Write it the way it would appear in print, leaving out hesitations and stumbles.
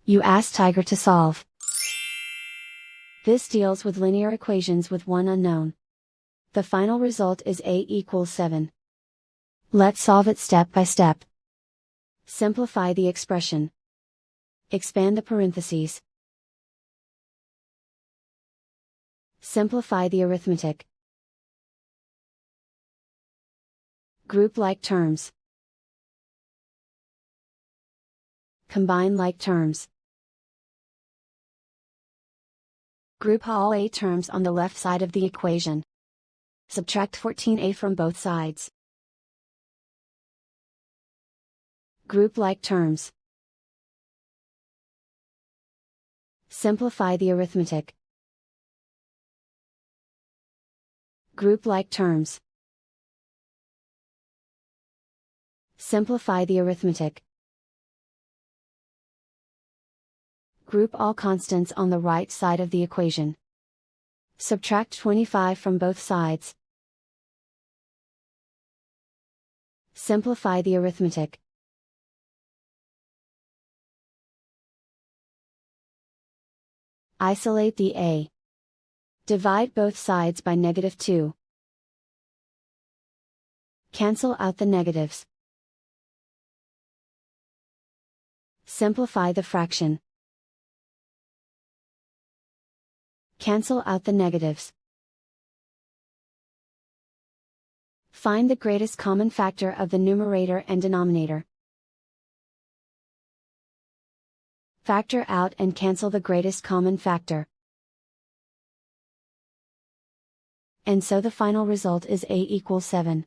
You ask Tiger to solve. This deals with linear equations with one unknown. The final result is a equals 7. Let's solve it step by step. Simplify the expression. Expand the parentheses. Simplify the arithmetic. Group like terms. Combine like terms. Group all a terms on the left side of the equation. Subtract 14a from both sides. Group like terms. Simplify the arithmetic. Group like terms. Simplify the arithmetic. Group all constants on the right side of the equation. Subtract 25 from both sides. Simplify the arithmetic. Isolate the a. Divide both sides by -2. Cancel out the negatives. Simplify the fraction. Cancel out the negatives. Find the greatest common factor of the numerator and denominator. Factor out and cancel the greatest common factor. And so the final result is a equals 7.